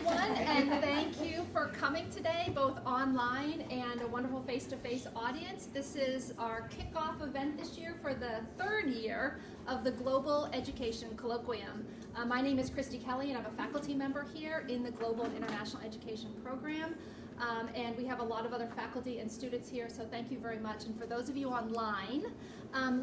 everyone, and thank you for coming today, both online and a wonderful face-to-face audience. This is our kickoff event this year for the third year of the Global Education Colloquium. My name is Christy Kelly, and I'm a faculty member here in the Global International Education Program. And we have a lot of other faculty and students here, so thank you very much. And for those of you online,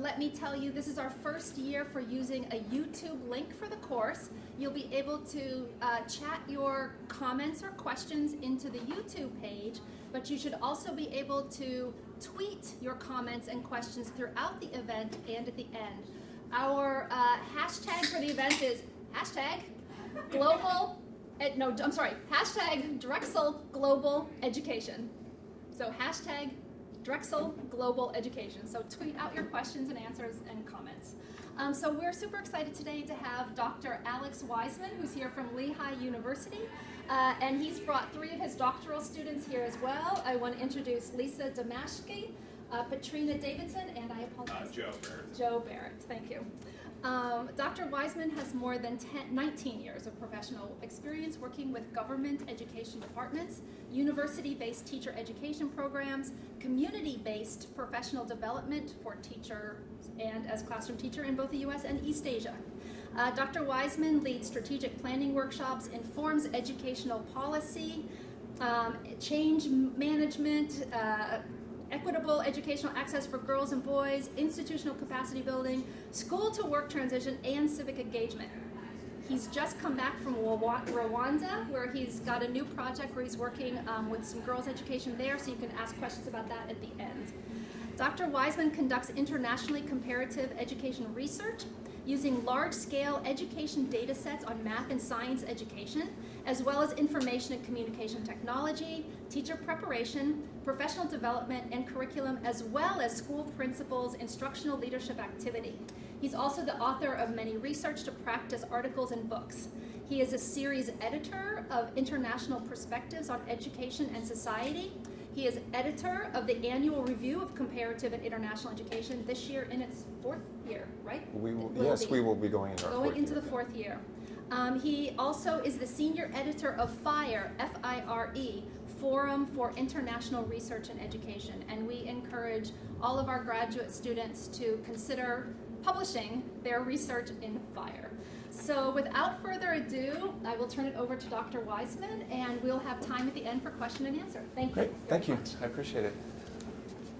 let me tell you, this is our first year for using a YouTube link for the course. You'll be able to chat your comments or questions into the YouTube page, but you should also be able to tweet your comments and questions throughout the event and at the end. Our hashtag for the event is hashtag hashtag Drexel Global Education. So hashtag Drexel Global Education. So tweet out your questions and answers and comments. So we're super excited today to have Dr. Alex Wiseman, who's here from Lehigh University. And he's brought 3 of his doctoral students here as well. I want to introduce Lisa Damashki, Patrina Davidson, and I apologize. Joe Barrett, thank you. Dr. Wiseman has more than 19 years of professional experience working with government education departments, university-based teacher education programs, community-based professional development for teachers and as classroom teacher in both the U.S. and East Asia. Dr. Wiseman leads strategic planning workshops, informs educational policy, change management, equitable educational access for girls and boys, institutional capacity building, school-to-work transition, and civic engagement. He's just come back from Rwanda, where he's got a new project where he's working with some girls' education there, so you can ask questions about that at the end. Dr. Wiseman conducts internationally comparative education research using large-scale education data sets on math and science education, as well as information and communication technology, teacher preparation, professional development, and curriculum, as well as school principals, instructional leadership activity. He's also the author of many research to practice articles and books. He is a series editor of International Perspectives on Education and Society. He is editor of the Annual Review of Comparative and International Education, this year in its 4th year, right? We will be going into our going into the 4th year. He also is the senior editor of FIRE, F-I-R-E, Forum for International Research and Education, and we encourage all of our graduate students to consider publishing their research in FIRE. So without further ado, I will turn it over to Dr. Wiseman, and we'll have time at the end for question and answer. Thank you. Great, thank you. I appreciate it.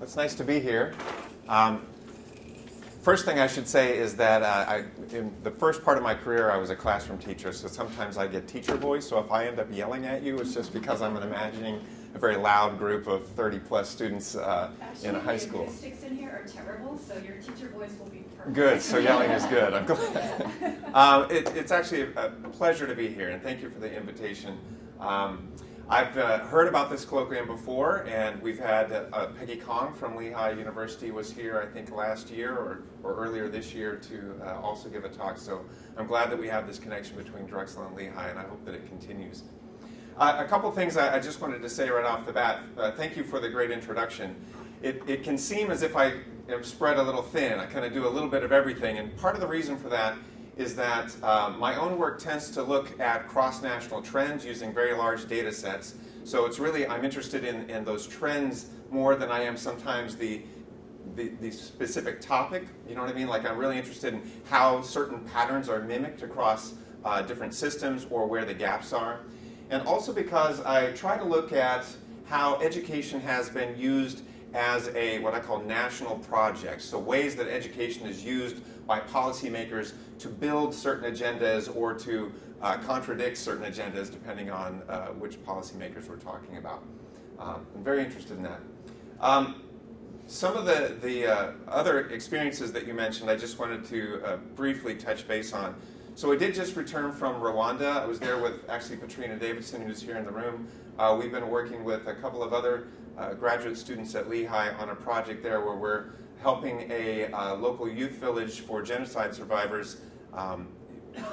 It's nice to be here. First thing I should say is that in the first part of my career, I was a classroom teacher, so sometimes I get teacher voice, so if I end up yelling at you, it's just because I'm imagining a very loud group of 30-plus students in a high school. Actually, the acoustics in here are terrible, so your teacher voice will be perfect. Good, so yelling is good. I'm glad. It's actually a pleasure to be here, and thank you for the invitation. I've heard about this colloquium before, and we've had Peggy Kong from Lehigh University was here, I think, last year or earlier this year to also give a talk. So I'm glad that we have this connection between Drexel and Lehigh, and I hope that it continues. A couple things I just wanted to say right off the bat. Thank you for the great introduction. It can seem as if I am spread a little thin. I kind of do a little bit of everything, and part of the reason for that is that my own work tends to look at cross-national trends using very large data sets. So it's really, I'm interested in those trends more than I am sometimes the specific topic. You know what I mean? Like I'm really interested in how certain patterns are mimicked across different systems or where the gaps are. And also because I try to look at how education has been used as a what I call national project. So ways that education is used by policymakers to build certain agendas or to contradict certain agendas depending on which policymakers we're talking about. I'm very interested in that. Some of the other experiences that you mentioned, I just wanted to briefly touch base on. So I did just return from Rwanda. I was there with actually Patrina Davidson, who's here in the room. We've been working with a couple of other graduate students at Lehigh on a project there where we're helping a local youth village for genocide survivors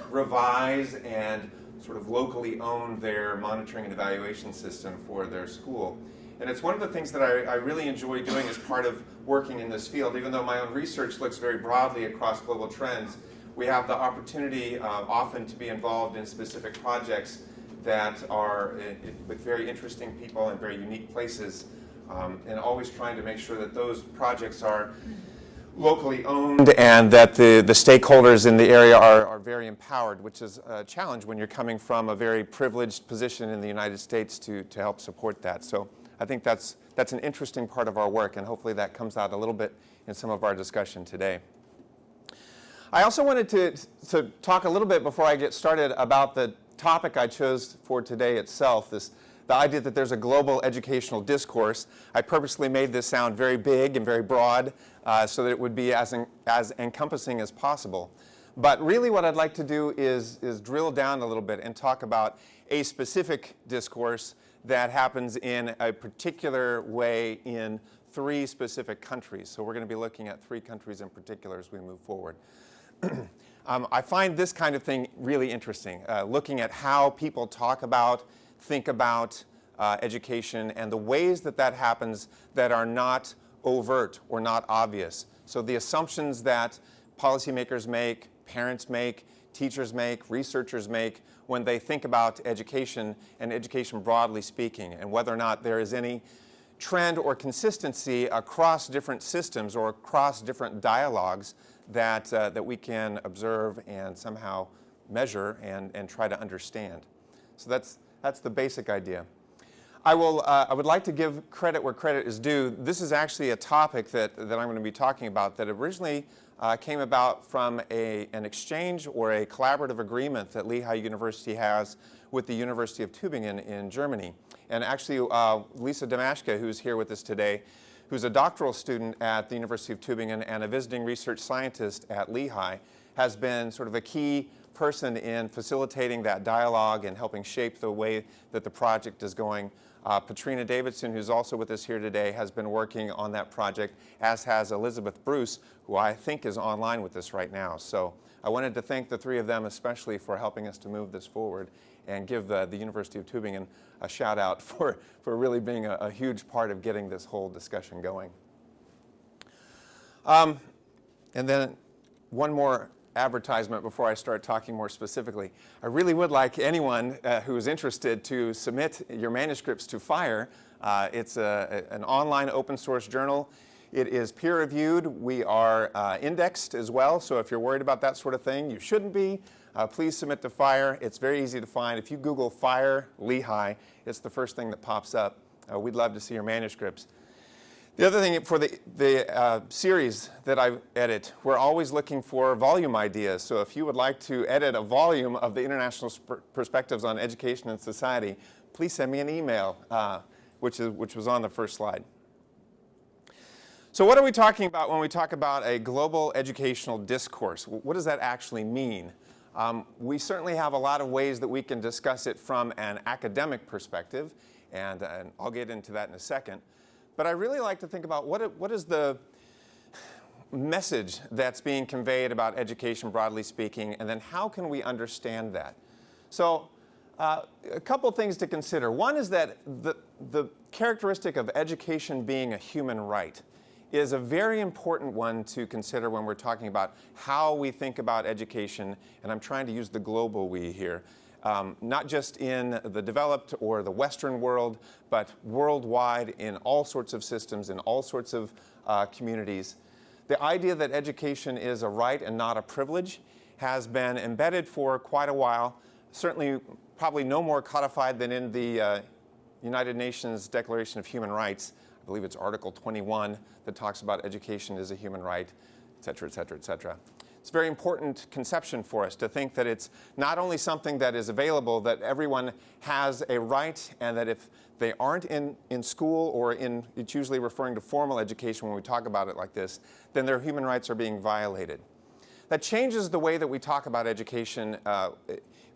revise and sort of locally own their monitoring and evaluation system for their school. And it's one of the things that I really enjoy doing as part of working in this field. Even though my own research looks very broadly across global trends, we have the opportunity often to be involved in specific projects that are with very interesting people and very unique places, and always trying to make sure that those projects are locally owned and that the stakeholders in the area are very empowered, which is a challenge when you're coming from a very privileged position in the United States to help support that. So I think that's an interesting part of our work, and hopefully that comes out a little bit in some of our discussion today. I also wanted to talk a little bit before I get started about the topic I chose for today itself, the idea that there's a global educational discourse. I purposely made this sound very big and very broad so that it would be as encompassing as possible. But really what I'd like to do is drill down a little bit and talk about a specific discourse that happens in a particular way in 3 specific countries. So we're going to be looking at 3 countries in particular as we move forward. I find this kind of thing really interesting, looking at how people talk about, think about education and the ways that that happens that are not overt or not obvious. So the assumptions that policymakers make, parents make, teachers make, researchers make when they think about education and education broadly speaking, and whether or not there is any trend or consistency across different systems or across different dialogues that we can observe and somehow measure and try to understand. So that's the basic idea. I would like to give credit where credit is due. This is actually a topic that I'm going to be talking about that originally came about from an exchange or a collaborative agreement that Lehigh University has with the University of Tübingen in Germany. And actually, Lisa Damashka, who's here with us today, who's a doctoral student at the University of Tübingen and a visiting research scientist at Lehigh, has been sort of a key person in facilitating that dialogue and helping shape the way that the project is going. Patrina Davidson, who's also with us here today, has been working on that project, as has Elizabeth Bruce, who I think is online with us right now. So I wanted to thank the 3 of them especially for helping us to move this forward and give the University of Tübingen a shout out for really being a huge part of getting this whole discussion going. And then one more advertisement before I start talking more specifically. I really would like anyone who is interested to submit your manuscripts to FIRE. It's an online open source journal. It is peer reviewed. We are indexed as well, so if you're worried about that sort of thing, you shouldn't be. Please submit to FIRE. It's very easy to find. If you Google FIRE Lehigh, it's the first thing that pops up. We'd love to see your manuscripts. The other thing for the series that I edit, we're always looking for volume ideas. So if you would like to edit a volume of the International Perspectives on Education and Society, please send me an email, which was on the first slide. So what are we talking about when we talk about a global educational discourse? What does that actually mean? We certainly have a lot of ways that we can discuss it from an academic perspective, and I'll get into that in a second. But I really like to think about what is the message that's being conveyed about education broadly speaking, and then how can we understand that? So a couple things to consider. One is that the characteristic of education being a human right is a very important one to consider when we're talking about how we think about education, and I'm trying to use the global we here. Not just in the developed or the Western world, but worldwide in all sorts of systems, in all sorts of communities. The idea that education is a right and not a privilege has been embedded for quite a while, certainly probably no more codified than in the United Nations Declaration of Human Rights. I believe it's Article 21 that talks about education as a human right, et cetera, et cetera, et cetera. It's a very important conception for us to think that it's not only something that is available, that everyone has a right, and that if they aren't in school or it's usually referring to formal education when we talk about it like this, then their human rights are being violated. That changes the way that we talk about education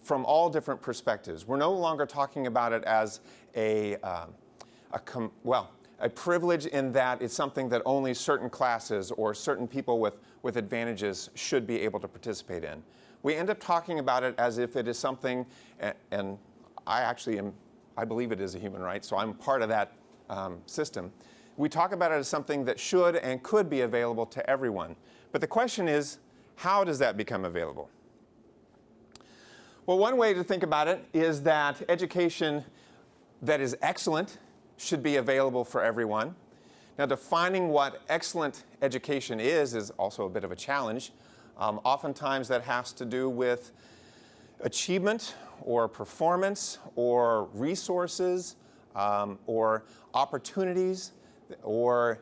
from all different perspectives. We're no longer talking about it as a privilege in that it's something that only certain classes or certain people with advantages should be able to participate in. We end up talking about it as if it is something, and I believe it is a human right, so I'm part of that system. We talk about it as something that should and could be available to everyone. But the question is, how does that become available? Well, one way to think about it is that education that is excellent should be available for everyone. Now, defining what excellent education is also a bit of a challenge. Oftentimes that has to do with achievement or performance or resources or opportunities or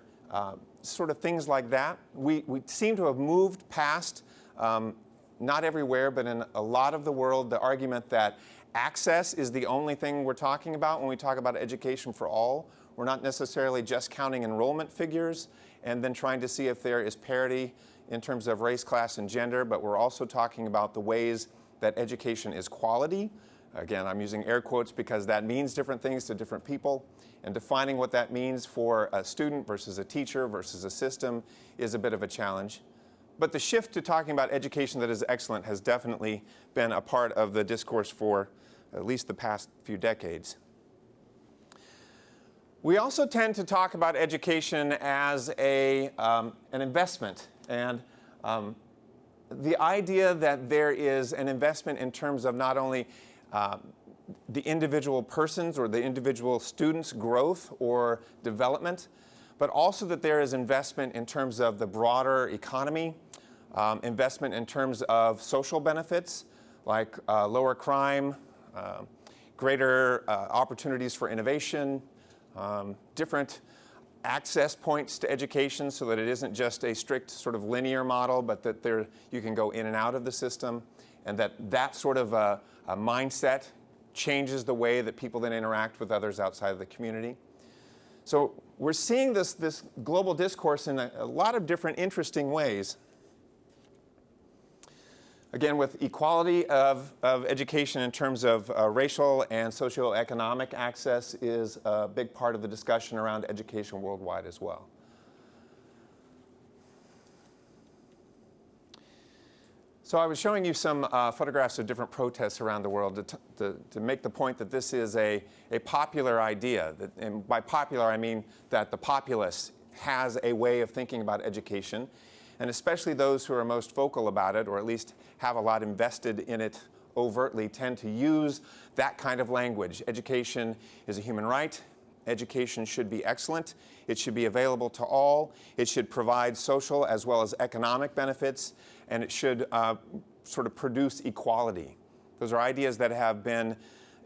sort of things like that. We seem to have moved past, not everywhere, but in a lot of the world, the argument that access is the only thing we're talking about when we talk about education for all. We're not necessarily just counting enrollment figures and then trying to see if there is parity in terms of race, class, and gender, but we're also talking about the ways that education is quality. Again, I'm using air quotes because that means different things to different people, and defining what that means for a student versus a teacher versus a system is a bit of a challenge. But the shift to talking about education that is excellent has definitely been a part of the discourse for at least the past few decades. We also tend to talk about education as an investment, and the idea that there is an investment in terms of not only the individual person's or the individual student's growth or development, but also that there is investment in terms of the broader economy, investment in terms of social benefits like lower crime, greater opportunities for innovation, different access points to education so that it isn't just a strict sort of linear model, but that you can go in and out of the system, and that sort of a mindset changes the way that people then interact with others outside of the community. So we're seeing this global discourse in a lot of different interesting ways. Again, with equality of education in terms of racial and socioeconomic access is a big part of the discussion around education worldwide as well. So I was showing you some photographs of different protests around the world to make the point that this is a popular idea. And by popular, I mean that the populace has a way of thinking about education, and especially those who are most vocal about it, or at least have a lot invested in it overtly, tend to use that kind of language. Education is a human right. Education should be excellent. It should be available to all. It should provide social as well as economic benefits, and it should sort of produce equality. Those are ideas that have been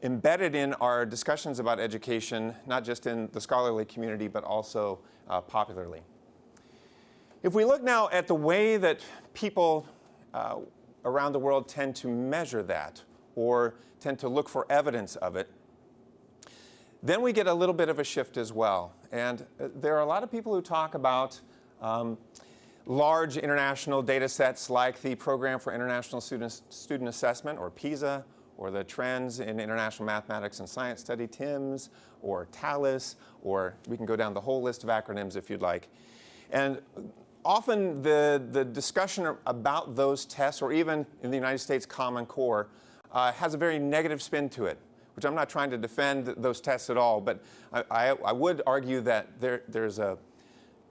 embedded in our discussions about education, not just in the scholarly community, but also popularly. If we look now at the way that people around the world tend to measure that or tend to look for evidence of it, then we get a little bit of a shift as well. And there are a lot of people who talk about large international data sets like the Program for International Student Assessment, or PISA, or the Trends in International Mathematics and Science Study, TIMSS, or TALIS, or we can go down the whole list of acronyms if you'd like. And often the discussion about those tests, or even in the United States Common Core, has a very negative spin to it, which I'm not trying to defend those tests at all, but I would argue that there's a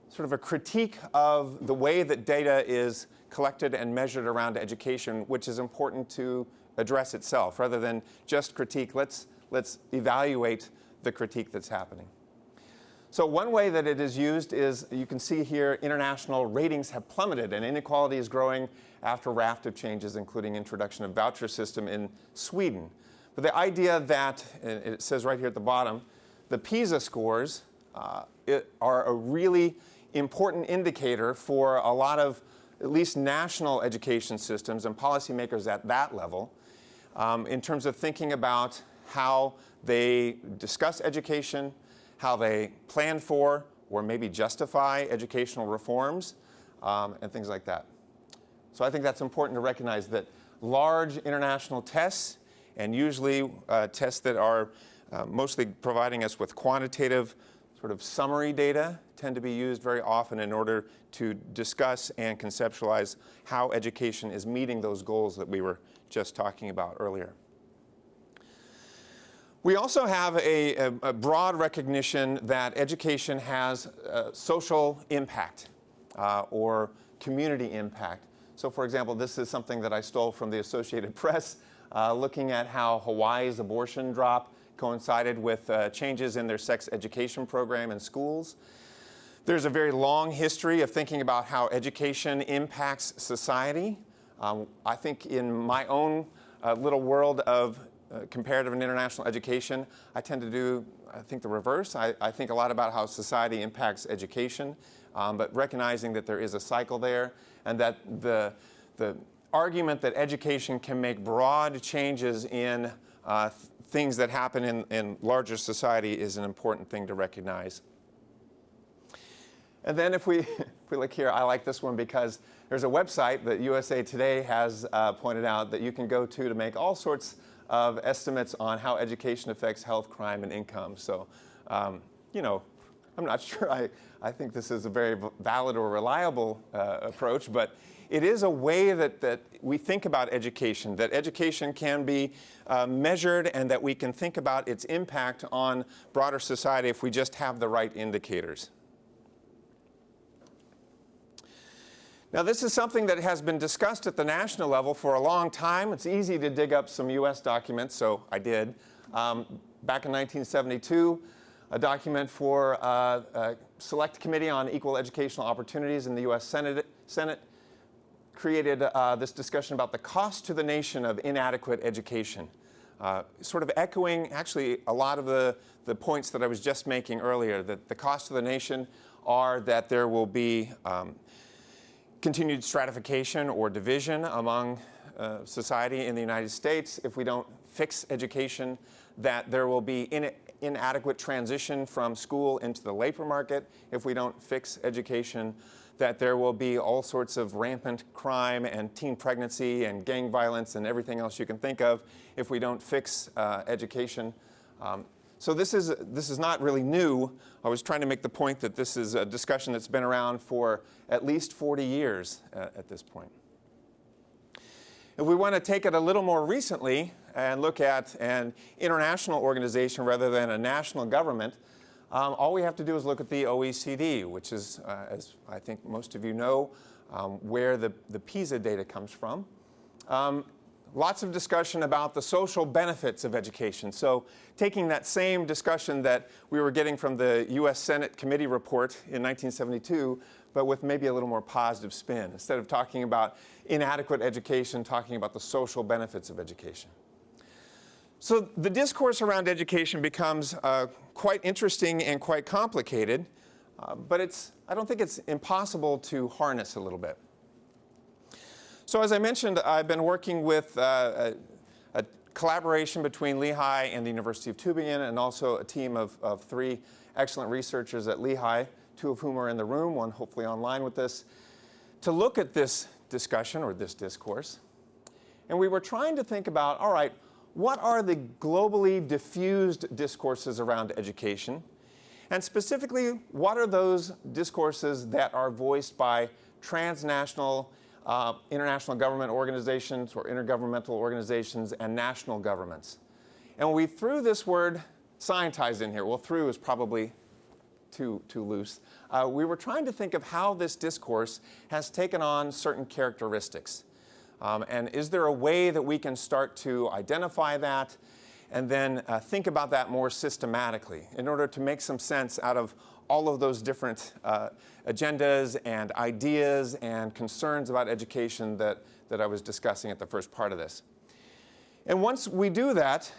sort of a critique of the way that data is collected and measured around education, which is important to address itself. Rather than just critique, let's evaluate the critique that's happening. So one way that it is used is, you can see here, international ratings have plummeted and inequality is growing after a raft of changes, including introduction of voucher system in Sweden. But the idea that, it says right here at the bottom, the PISA scores are a really important indicator for a lot of at least national education systems and policymakers at that level in terms of thinking about how they discuss education, how they plan for or maybe justify educational reforms, and things like that. So I think that's important to recognize that large international tests, and usually tests that are mostly providing us with quantitative sort of summary data, tend to be used very often in order to discuss and conceptualize how education is meeting those goals that we were just talking about earlier. We also have a broad recognition that education has social impact or community impact. So for example, this is something that I stole from the Associated Press looking at how Hawaii's abortion drop coincided with changes in their sex education program in schools. There's a very long history of thinking about how education impacts society. I think in my own little world of comparative and international education, I tend to do, I think, the reverse. I think a lot about how society impacts education, but recognizing that there is a cycle there, and that the argument that education can make broad changes in things that happen in larger society is an important thing to recognize. And then if we look here, I like this one because there's a website that USA Today has pointed out that you can go to make all sorts of estimates on how education affects health, crime, and income. So, you know, I'm not sure I think this is a very valid or reliable approach, but it is a way that we think about education, that education can be measured and that we can think about its impact on broader society if we just have the right indicators. Now, this is something that has been discussed at the national level for a long time. It's easy to dig up some U.S. documents, so I did. Back in 1972, a document for a Select Committee on Equal Educational Opportunities in the U.S. Senate created this discussion about the cost to the nation of inadequate education, sort of echoing actually a lot of the points that I was just making earlier, that the cost to the nation are that there will be continued stratification or division among society in the United States if we don't fix education, that there will be inadequate transition from school into the labor market if we don't fix education, that there will be all sorts of rampant crime and teen pregnancy and gang violence and everything else you can think of if we don't fix education. So this is not really new. I was trying to make the point that this is a discussion that's been around for at least 40 years at this point. If we want to take it a little more recently and look at an international organization rather than a national government, all we have to do is look at the OECD, which is, as I think most of you know, where the PISA data comes from. Lots of discussion about the social benefits of education. So taking that same discussion that we were getting from the U.S. Senate committee report in 1972, but with maybe a little more positive spin. Instead of talking about inadequate education, talking about the social benefits of education. So the discourse around education becomes quite interesting and quite complicated, but I don't think it's impossible to harness a little bit. So as I mentioned, I've been working with a collaboration between Lehigh and the University of Tübingen, and also a team of 3 excellent researchers at Lehigh, 2 of whom are in the room, 1 hopefully online with us, to look at this discussion or this discourse. And we were trying to think about, all right, what are the globally diffused discourses around education? And specifically, what are those discourses that are voiced by transnational international government organizations or intergovernmental organizations and national governments? And we threw this word scientized in here. Well, threw is probably too loose. We were trying to think of how this discourse has taken on certain characteristics. And is there a way that we can start to identify that and then think about that more systematically in order to make some sense out of all of those different agendas and ideas and concerns about education that I was discussing at the first part of this. And once we do that,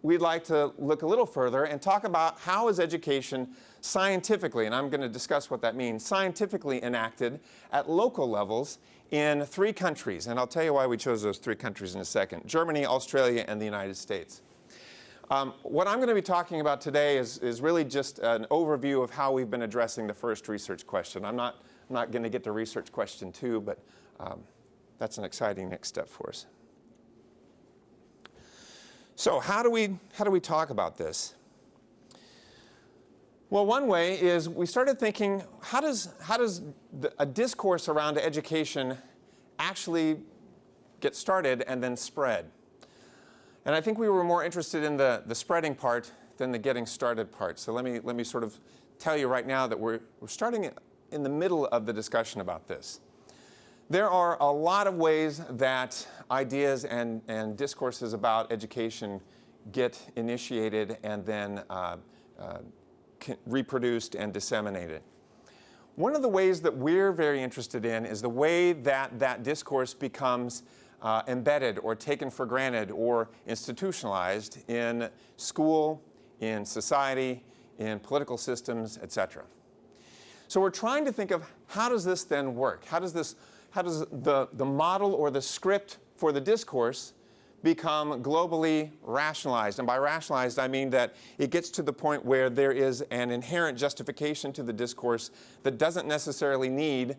we'd like to look a little further and talk about how is education scientifically, and I'm going to discuss what that means, scientifically enacted at local levels in 3 countries. And I'll tell you why we chose those 3 countries in a second: Germany, Australia, and the United States. What I'm going to be talking about today is really just an overview of how we've been addressing the first research question. I'm not going to get to research question 2, but that's an exciting next step for us. So how do we talk about this? Well, one way is we started thinking, how does a discourse around education actually get started and then spread? And I think we were more interested in the spreading part than the getting started part. So let me sort of tell you right now that we're starting in the middle of the discussion about this. There are a lot of ways that ideas and discourses about education get initiated and then reproduced and disseminated. One of the ways that we're very interested in is the way that that discourse becomes embedded or taken for granted or institutionalized in school, in society, in political systems, etc. So we're trying to think of how does this then work? How does the model or the script for the discourse become globally rationalized? And by rationalized, I mean that it gets to the point where there is an inherent justification to the discourse that doesn't necessarily need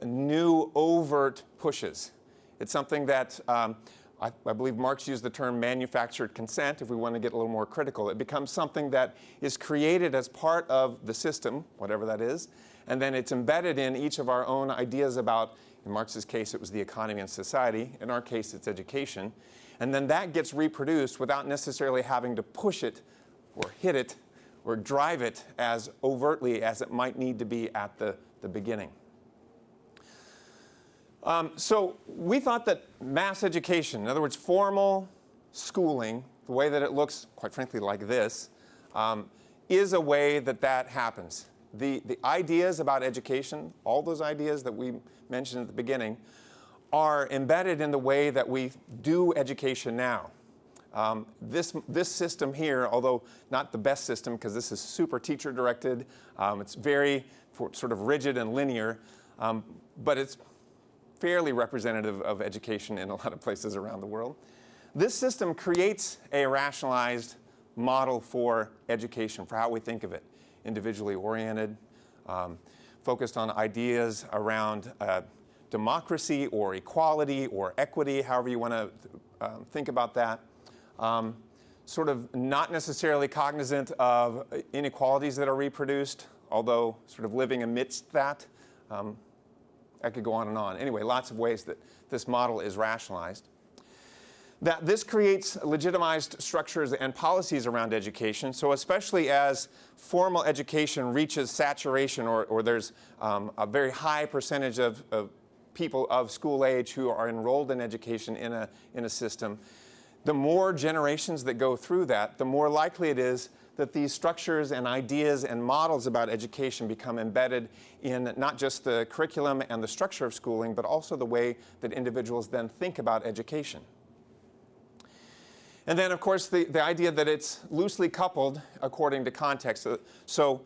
new overt pushes. It's something that I believe Marx used the term manufactured consent, if we want to get a little more critical. It becomes something that is created as part of the system, whatever that is, and then it's embedded in each of our own ideas about, in Marx's case, it was the economy and society. In our case, it's education. And then that gets reproduced without necessarily having to push it or hit it or drive it as overtly as it might need to be at the beginning. So we thought that mass education, in other words, formal schooling, the way that it looks, quite frankly, like this, is a way that that happens. The ideas about education, all those ideas that we mentioned at the beginning, are embedded in the way that we do education now. This system here, although not the best system because this is super teacher-directed, it's very sort of rigid and linear, but it's fairly representative of education in a lot of places around the world. This system creates a rationalized model for education, for how we think of it. Individually oriented, focused on ideas around democracy or equality or equity, however you want to think about that. Sort of not necessarily cognizant of inequalities that are reproduced, although sort of living amidst that. I could go on and on. Anyway, lots of ways that this model is rationalized. That this creates legitimized structures and policies around education. So especially as formal education reaches saturation or there's a very high percentage of people of school age who are enrolled in education in a system, the more generations that go through that, the more likely it is that these structures and ideas and models about education become embedded in not just the curriculum and the structure of schooling, but also the way that individuals then think about education. And then, of course, the idea that it's loosely coupled according to context. So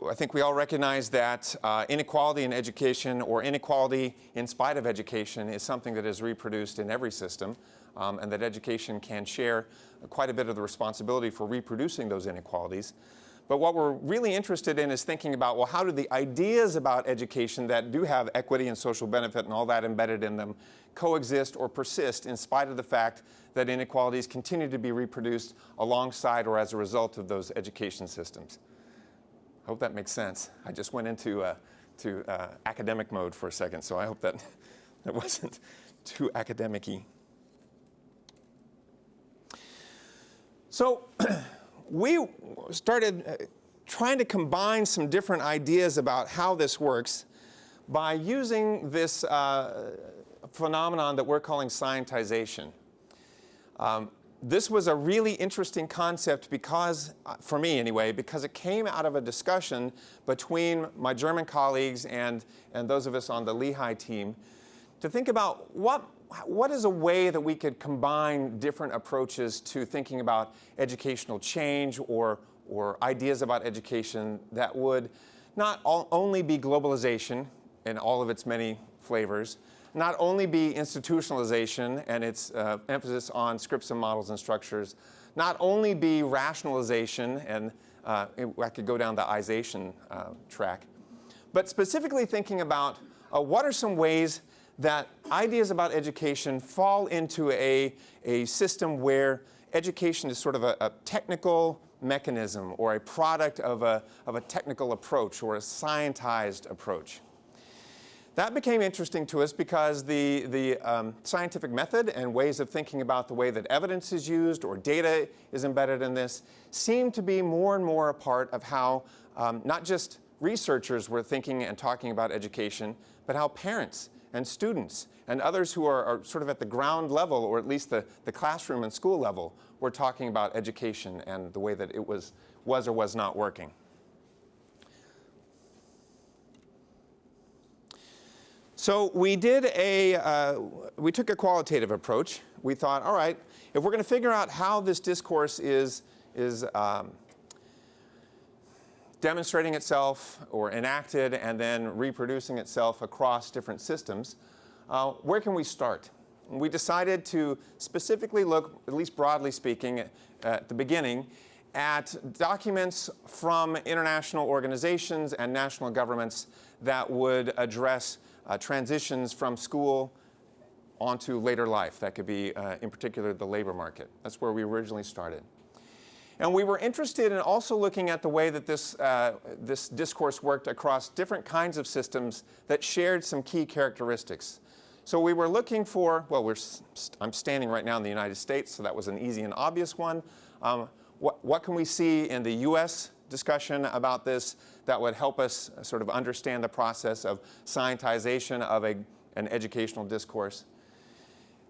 I think we all recognize that inequality in education or inequality in spite of education is something that is reproduced in every system, and that education can share quite a bit of the responsibility for reproducing those inequalities. But what we're really interested in is thinking about, well, how do the ideas about education that do have equity and social benefit and all that embedded in them coexist or persist in spite of the fact that inequalities continue to be reproduced alongside or as a result of those education systems? I hope that makes sense. I just went into academic mode for a second, so I hope that wasn't too academic-y. So we started trying to combine some different ideas about how this works by using this phenomenon that we're calling scientization. This was a really interesting concept because, for me anyway, because it came out of a discussion between my German colleagues and those of us on the Lehigh team to think about what is a way that we could combine different approaches to thinking about educational change or ideas about education that would not only be globalization in all of its many flavors, not only be institutionalization and its emphasis on scripts and models and structures, not only be rationalization, and I could go down the ization track, but specifically thinking about what are some ways that ideas about education fall into a system where education is sort of a technical mechanism or a product of a technical approach or a scientized approach. That became interesting to us because the scientific method and ways of thinking about the way that evidence is used or data is embedded in this seem to be more and more a part of how not just researchers were thinking and talking about education, but how parents and students and others who are sort of at the ground level, or at least the classroom and school level, were talking about education and the way that it was or was not working. So we took a qualitative approach. We thought, all right, if we're going to figure out how this discourse is demonstrating itself or enacted and then reproducing itself across different systems, where can we start? We decided to specifically look, at least broadly speaking, at the beginning, at documents from international organizations and national governments that would address transitions from school onto later life. That could be, in particular, the labor market. That's where we originally started. And we were interested in also looking at the way that this discourse worked across different kinds of systems that shared some key characteristics. So we were looking for, well, I'm standing right now in the United States, so that was an easy and obvious one. What can we see in the US discussion about this that would help us sort of understand the process of scientization of an educational discourse?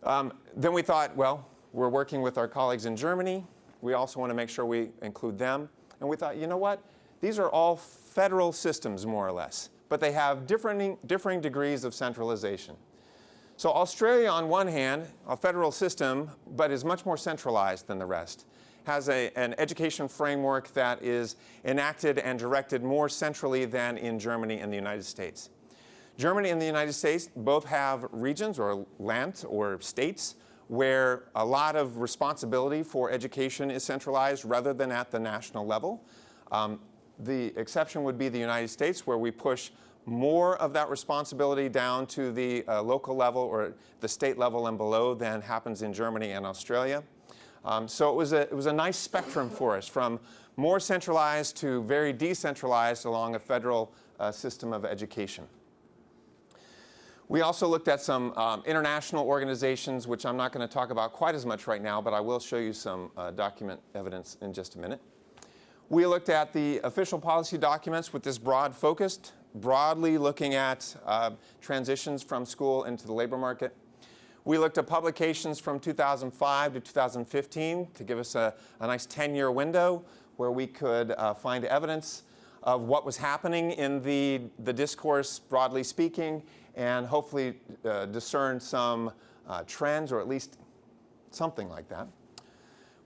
Then we thought, well, we're working with our colleagues in Germany. We also want to make sure we include them. And we thought, you know what? These are all federal systems, more or less, but they have differing degrees of centralization. So Australia, on one hand, a federal system, but is much more centralized than the rest, has an education framework that is enacted and directed more centrally than in Germany and the United States. Germany and the United States both have regions or lands or states where a lot of responsibility for education is centralized rather than at the national level. The exception would be the United States, where we push more of that responsibility down to the local level or the state level and below than happens in Germany and Australia. So it was a nice spectrum for us, from more centralized to very decentralized along a federal system of education. We also looked at some international organizations, which I'm not going to talk about quite as much right now, but I will show you some document evidence in just a minute. We looked at the official policy documents with this broad focus, broadly looking at transitions from school into the labor market. We looked at publications from 2005 to 2015 to give us a nice 10-year window where we could find evidence of what was happening in the discourse, broadly speaking, and hopefully discern some trends, or at least something like that.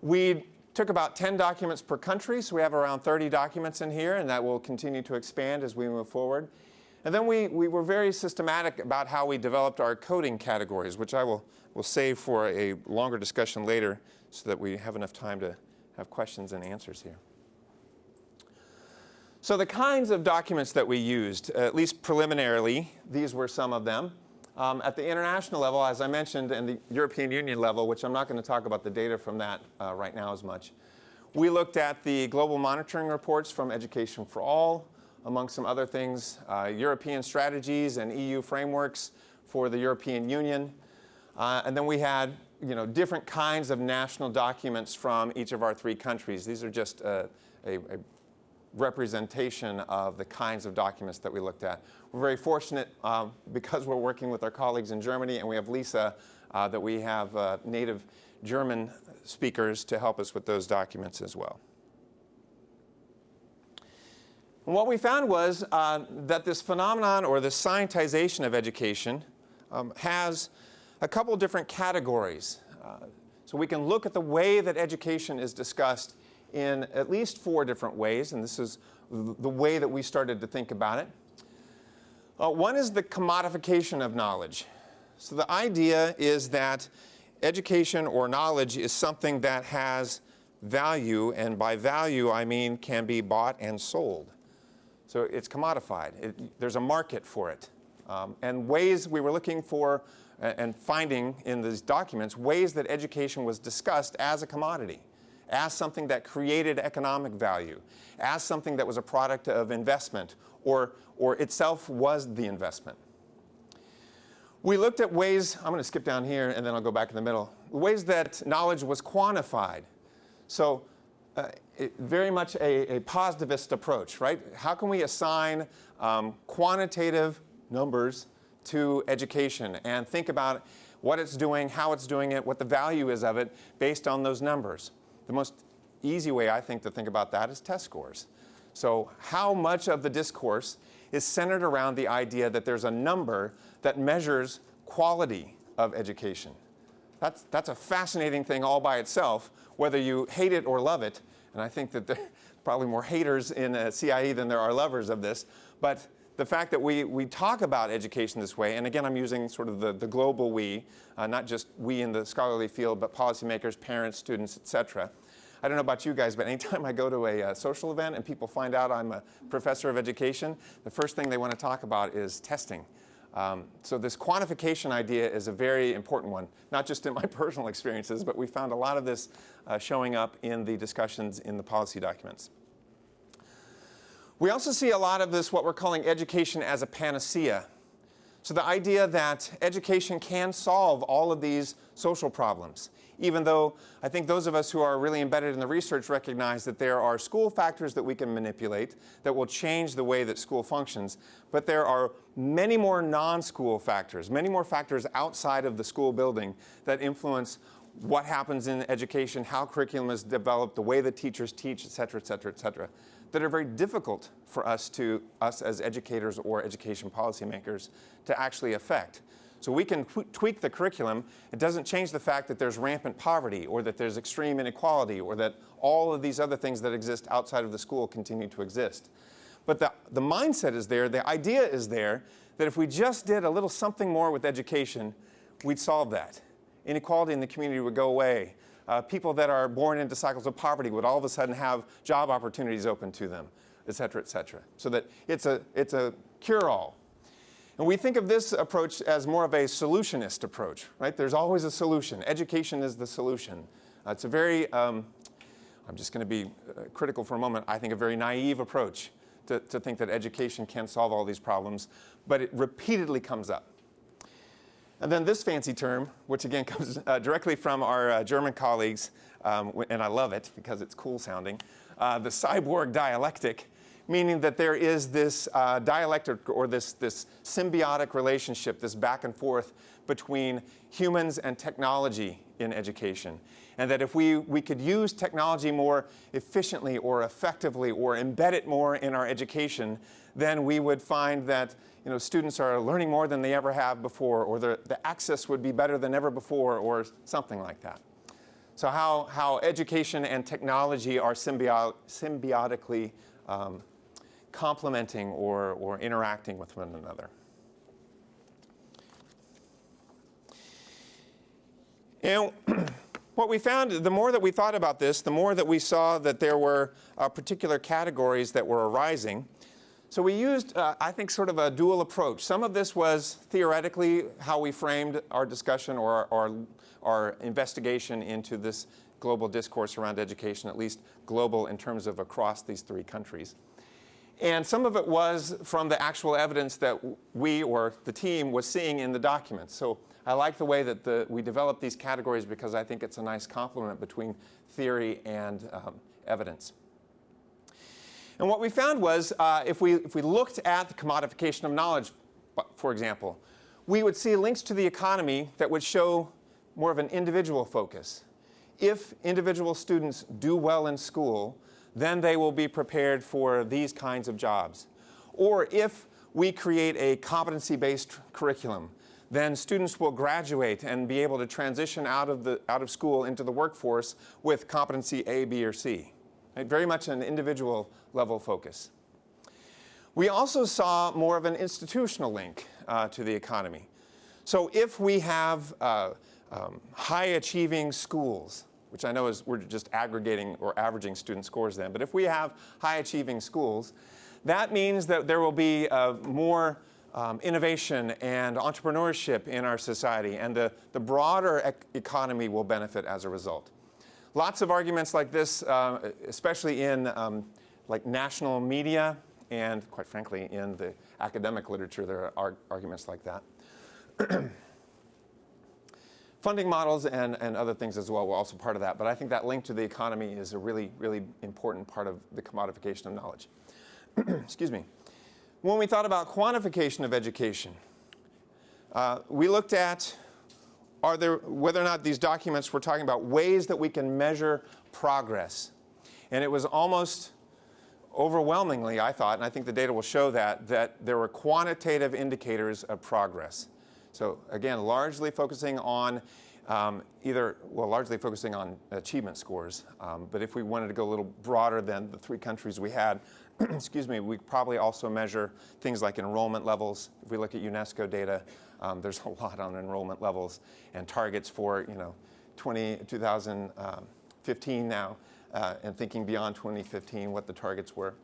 We took about 10 documents per country, so we have around 30 documents in here, and that will continue to expand as we move forward. And then we were very systematic about how we developed our coding categories, which I will save for a longer discussion later so that we have enough time to have questions and answers here. So the kinds of documents that we used, at least preliminarily, these were some of them. At the international level, as I mentioned, and the European Union level, which I'm not going to talk about the data from that right now as much, we looked at the global monitoring reports from Education for All, among some other things, European strategies and EU frameworks for the European Union. And then we had different kinds of national documents from each of our 3 countries. These are just a representation of the kinds of documents that we looked at. We're very fortunate because we're working with our colleagues in Germany, and we have Lisa, that we have native German speakers to help us with those documents as well. And what we found was that this phenomenon, or this scientization of education, has a couple different categories. So we can look at the way that education is discussed in at least 4 different ways, and this is the way that we started to think about it. One is the commodification of knowledge. So the idea is that education or knowledge is something that has value, and by value I mean can be bought and sold. So it's commodified. There's a market for it. And ways we were looking for and finding in these documents, ways that education was discussed as a commodity, as something that created economic value, as something that was a product of investment, or itself was the investment. We looked at ways, I'm going to skip down here and then I'll go back in the middle, ways that knowledge was quantified. So very much a positivist approach, right? How can we assign quantitative numbers to education and think about what it's doing, how it's doing it, what the value is of it based on those numbers. The most easy way, I think, to think about that is test scores. So how much of the discourse is centered around the idea that there's a number that measures quality of education? That's a fascinating thing all by itself, whether you hate it or love it. And I think that there are probably more haters in CIE than there are lovers of this. But the fact that we talk about education this way, and again, I'm using sort of the global we, not just we in the scholarly field, but policymakers, parents, students, et cetera. I don't know about you guys, but anytime I go to a social event and people find out I'm a professor of education, the first thing they want to talk about is testing. So this quantification idea is a very important one, not just in my personal experiences, but we found a lot of this showing up in the discussions in the policy documents. We also see a lot of this, what we're calling education as a panacea. So the idea that education can solve all of these social problems, even though I think those of us who are really embedded in the research recognize that there are school factors that we can manipulate that will change the way that school functions, but there are many more non-school factors, many more factors outside of the school building that influence what happens in education, how curriculum is developed, the way that teachers teach, et cetera, et cetera, et cetera, that are very difficult for us as educators or education policymakers to actually affect. So we can tweak the curriculum. It doesn't change the fact that there's rampant poverty or that there's extreme inequality or that all of these other things that exist outside of the school continue to exist. But the mindset is there, the idea is there, that if we just did a little something more with education, we'd solve that. Inequality in the community would go away. People that are born into cycles of poverty would all of a sudden have job opportunities open to them, et cetera, et cetera. So that it's a cure-all. And we think of this approach as more of a solutionist approach, right? There's always a solution. Education is the solution. It's a very, I'm just going to be critical for a moment, I think a very naive approach to think that education can solve all these problems, but it repeatedly comes up. And then this fancy term, which again comes directly from our German colleagues, and I love it because it's cool sounding, the cyborg dialectic, meaning that there is this dialectic or this symbiotic relationship, this back and forth between humans and technology in education. And that if we could use technology more efficiently or effectively or embed it more in our education, then we would find that students are learning more than they ever have before, or the access would be better than ever before, or something like that. So how education and technology are symbiotically complementing or interacting with one another. And what we found, the more that we thought about this, the more that we saw that there were particular categories that were arising. So we used, I think, sort of a dual approach. Some of this was theoretically how we framed our discussion or our investigation into this global discourse around education, at least global in terms of across these three countries. And some of it was from the actual evidence that we, or the team, was seeing in the documents. So I like the way that we developed these categories because I think it's a nice complement between theory and evidence. And what we found was if we looked at the commodification of knowledge, for example, we would see links to the economy that would show more of an individual focus. If individual students do well in school, then they will be prepared for these kinds of jobs. Or if we create a competency-based curriculum, then students will graduate and be able to transition out of school into the workforce with competency A, B, or C. Right? Very much an individual level focus. We also saw more of an institutional link to the economy. So if we have high-achieving schools, which I know we're just aggregating or averaging student scores then, but if we have high-achieving schools, that means that there will be more innovation and entrepreneurship in our society, and the broader economy will benefit as a result. Lots of arguments like this, especially in like national media and, quite frankly, in the academic literature, there are arguments like that. Funding models and other things as well were also part of that, but I think that link to the economy is a really, really important part of the commodification of knowledge. Excuse me. When we thought about quantification of education, we looked at whether or not these documents were talking about ways that we can measure progress. And it was almost overwhelmingly, I thought, and I think the data will show that there were quantitative indicators of progress. So again, largely focusing on largely focusing on achievement scores. But if we wanted to go a little broader than the 3 countries we had, excuse me, we probably also measure things like enrollment levels. If we look at UNESCO data, there's a lot on enrollment levels and targets for 2015 now, and thinking beyond 2015 what the targets were.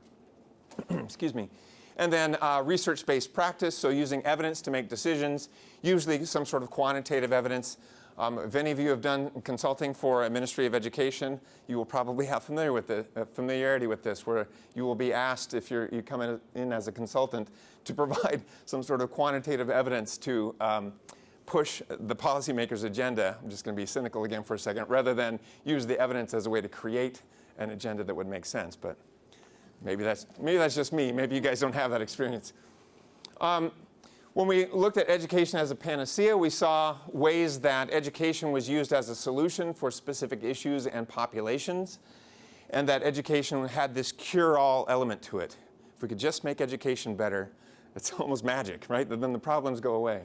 Excuse me. And then research-based practice, so using evidence to make decisions, usually some sort of quantitative evidence. If any of you have done consulting for a Ministry of Education, you will probably have familiarity with this, where you will be asked, if you come in as a consultant, to provide some sort of quantitative evidence to push the policymaker's agenda. I'm just going to be cynical again for a second, rather than use the evidence as a way to create an agenda that would make sense. But maybe that's just me. Maybe you guys don't have that experience. When we looked at education as a panacea, we saw ways that education was used as a solution for specific issues and populations, and that education had this cure-all element to it. If we could just make education better, it's almost magic, right? Then the problems go away.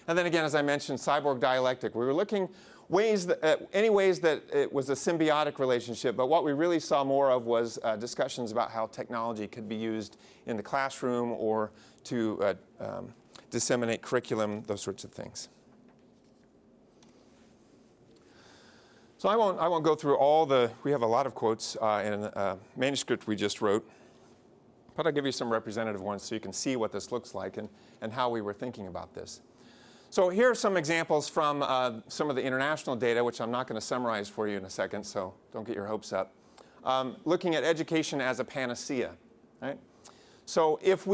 And then again, as I mentioned, cyborg dialectic. We were looking any ways that it was a symbiotic relationship, but what we really saw more of was discussions about how technology could be used in the classroom or to disseminate curriculum, those sorts of things. So I won't go through we have a lot of quotes in a manuscript we just wrote, but I'll give you some representative ones so you can see what this looks like and how we were thinking about this. So here are some examples from some of the international data, which I'm not going to summarize for you in a second, so don't get your hopes up. Looking at education as a panacea, right? So if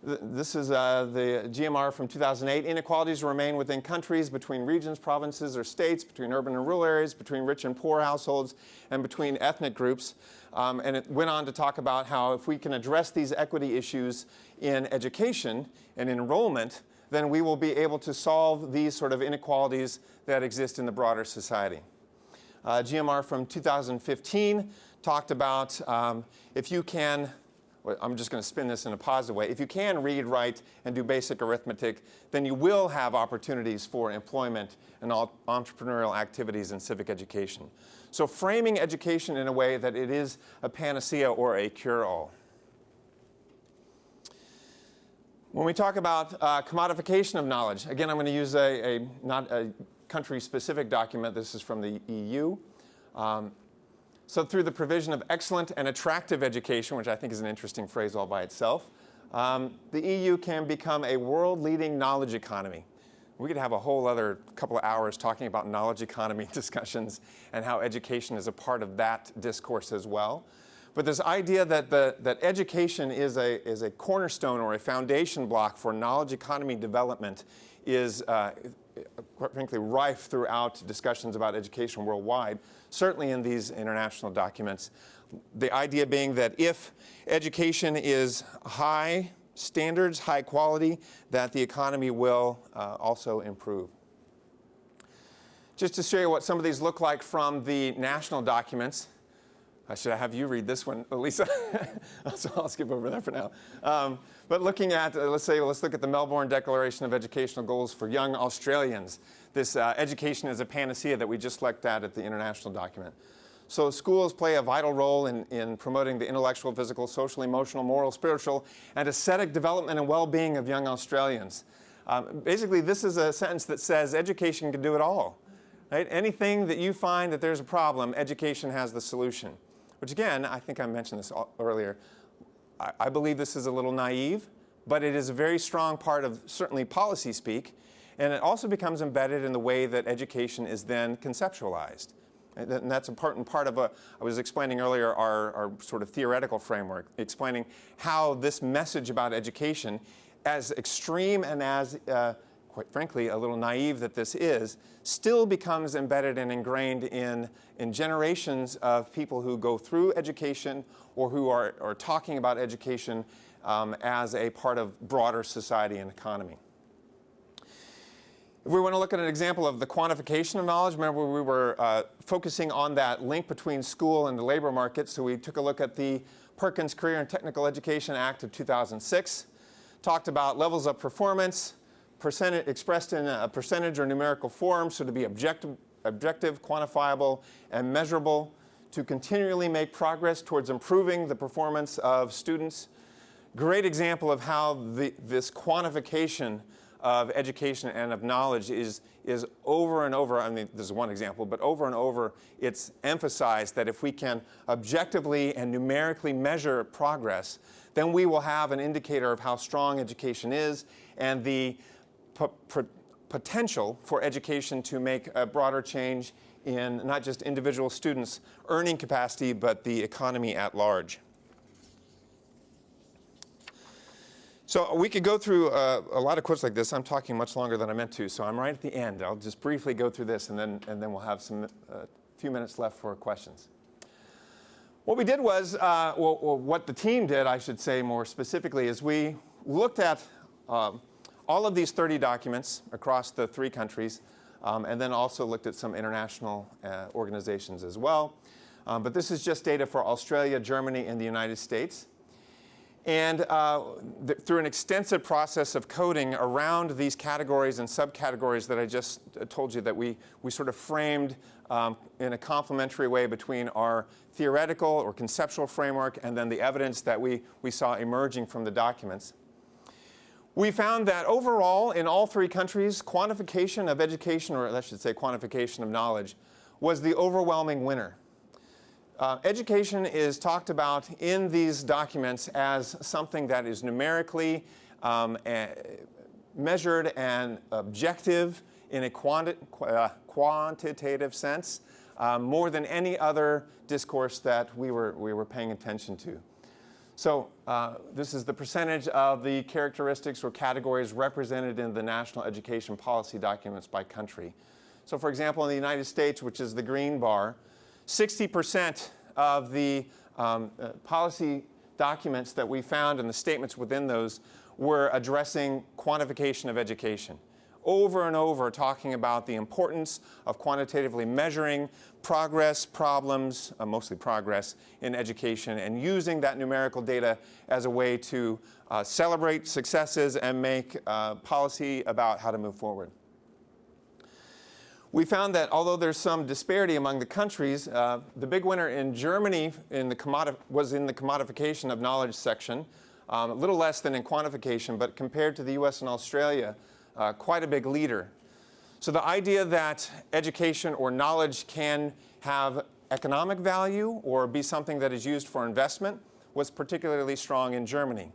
this is the GMR from 2008. Inequalities remain within countries, between regions, provinces, or states, between urban and rural areas, between rich and poor households, and between ethnic groups. And it went on to talk about how if we can address these equity issues in education and enrollment, then we will be able to solve these sort of inequalities that exist in the broader society. GMR from 2015 talked about if you can, I'm just going to spin this in a positive way. If you can read, write, and do basic arithmetic, then you will have opportunities for employment and entrepreneurial activities in civic education. So framing education in a way that it is a panacea or a cure-all. When we talk about commodification of knowledge, again, I'm going to use not a country-specific document. This is from the EU. So through the provision of excellent and attractive education, which I think is an interesting phrase all by itself, the EU can become a world-leading knowledge economy. We could have a whole other couple of hours talking about knowledge economy discussions and how education is a part of that discourse as well. But this idea that education is a cornerstone or a foundation block for knowledge economy development is quite frankly rife throughout discussions about education worldwide, certainly in these international documents. The idea being that if education is high standards, high quality, that the economy will also improve. Just to show you what some of these look like from the national documents. I should have you read this one, Lisa. So I'll skip over that for now. But looking at, let's look at the Melbourne Declaration of Educational Goals for Young Australians. This education is a panacea that we just looked at the international document. So schools play a vital role in promoting the intellectual, physical, social, emotional, moral, spiritual, and aesthetic development and well-being of young Australians. Basically, this is a sentence that says education can do it all. Right? Anything that you find that there's a problem, education has the solution. Which again, I think I mentioned this earlier, I believe this is a little naive, but it is a very strong part of certainly policy speak, and it also becomes embedded in the way that education is then conceptualized. And that's important part of I was explaining earlier our sort of theoretical framework, explaining how this message about education, as extreme and as quite frankly, a little naive that this is, still becomes embedded and ingrained in generations of people who go through education or who are talking about education as a part of broader society and economy. If we want to look at an example of the quantification of knowledge, remember we were focusing on that link between school and the labor market, so we took a look at the Perkins Career and Technical Education Act of 2006, talked about levels of performance, expressed in a percentage or numerical form, so to be objective, quantifiable, and measurable, to continually make progress towards improving the performance of students. Great example of how this quantification of education and of knowledge is over and over, I mean, this is one example, but over and over it's emphasized that if we can objectively and numerically measure progress, then we will have an indicator of how strong education is and the potential for education to make a broader change in not just individual students' earning capacity, but the economy at large. So we could go through a lot of quotes like this. I'm talking much longer than I meant to, so I'm right at the end. I'll just briefly go through this, and then we'll have a few minutes left for questions. What we did was, what the team did, I should say more specifically, is we looked at all of these 30 documents across the 3 countries, and then also looked at some international organizations as well. But this is just data for Australia, Germany, and the United States. And through an extensive process of coding around these categories and subcategories that I just told you that we sort of framed in a complementary way between our theoretical or conceptual framework and then the evidence that we saw emerging from the documents. We found that overall, in all 3 countries, quantification of education, or I should say quantification of knowledge, was the overwhelming winner. Education is talked about in these documents as something that is numerically measured and objective in a quantitative sense, more than any other discourse that we were paying attention to. So this is the percentage of the characteristics or categories represented in the national education policy documents by country. So for example, in the United States, which is the green bar, 60% of the policy documents that we found and the statements within those were addressing quantification of education. Over and over talking about the importance of quantitatively measuring progress, problems, mostly progress, in education and using that numerical data as a way to celebrate successes and make policy about how to move forward. We found that although there's some disparity among the countries, the big winner in Germany was in the commodification of knowledge section, a little less than in quantification, but compared to the US and Australia, quite a big leader. So the idea that education or knowledge can have economic value or be something that is used for investment was particularly strong in Germany.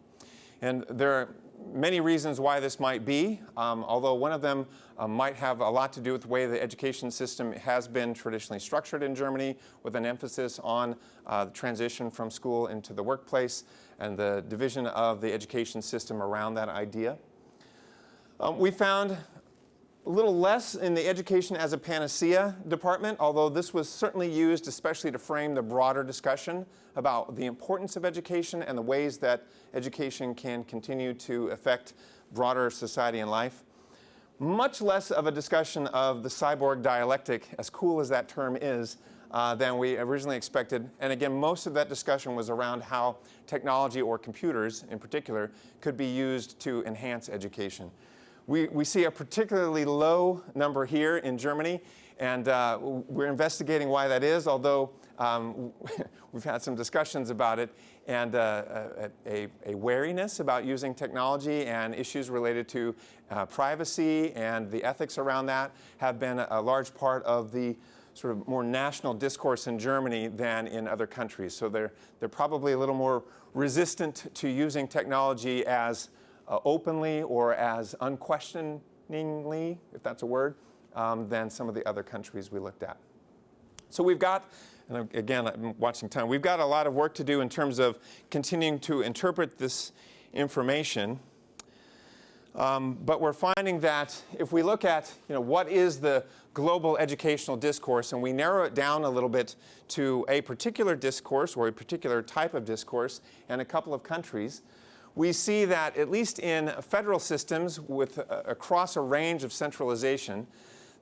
And there are many reasons why this might be, although one of them might have a lot to do with the way the education system has been traditionally structured in Germany, with an emphasis on the transition from school into the workplace and the division of the education system around that idea. We found a little less in the education as a panacea department, although this was certainly used especially to frame the broader discussion about the importance of education and the ways that education can continue to affect broader society and life. Much less of a discussion of the cyborg dialectic, as cool as that term is, than we originally expected. And again, most of that discussion was around how technology, or computers in particular, could be used to enhance education. We see a particularly low number here in Germany, and we're investigating why that is, although we've had some discussions about it, and a wariness about using technology and issues related to privacy and the ethics around that have been a large part of the sort of more national discourse in Germany than in other countries. So they're probably a little more resistant to using technology as openly or as unquestioningly, if that's a word, than some of the other countries we looked at. So we've got, and again, I'm watching time, we've got a lot of work to do in terms of continuing to interpret this information. But we're finding that if we look at, what is the global educational discourse, and we narrow it down a little bit to a particular discourse or a particular type of discourse and a couple of countries, we see that at least in federal systems across a range of centralization,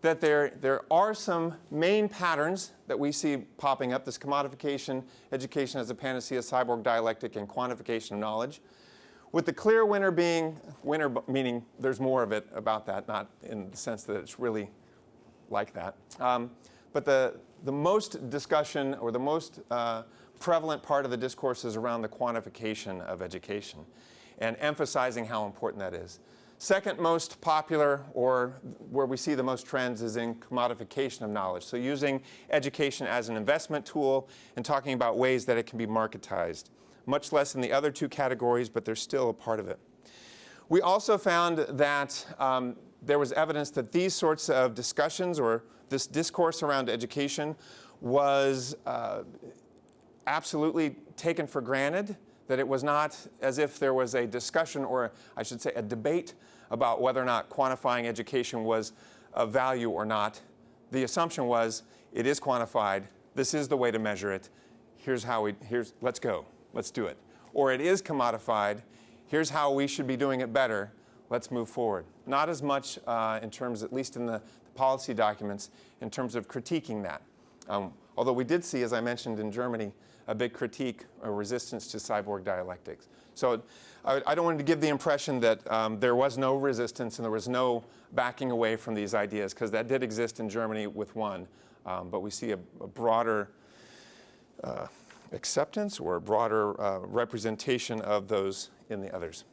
that there are some main patterns that we see popping up, this commodification, education as a panacea, cyborg dialectic, and quantification of knowledge, with the clear winner being, winner meaning there's more of it about that, not in the sense that it's really like that. But the most discussion, or the most prevalent part of the discourse, is around the quantification of education and emphasizing how important that is. Second most popular, or where we see the most trends, is in commodification of knowledge. So using education as an investment tool and talking about ways that it can be marketized. Much less in the other two categories, but they're still a part of it. We also found that there was evidence that these sorts of discussions, or this discourse around education, was absolutely taken for granted, that it was not as if there was a discussion, or I should say a debate, about whether or not quantifying education was of value or not. The assumption was, it is quantified, this is the way to measure it, let's go, let's do it. Or it is commodified, here's how we should be doing it better, let's move forward. Not as much in terms, at least in the policy documents, in terms of critiquing that. Although we did see, as I mentioned in Germany, a big critique or resistance to cyborg dialectics. So I don't want to give the impression that there was no resistance and there was no backing away from these ideas, because that did exist in Germany with one. But we see a broader acceptance, or a broader representation of those in the others.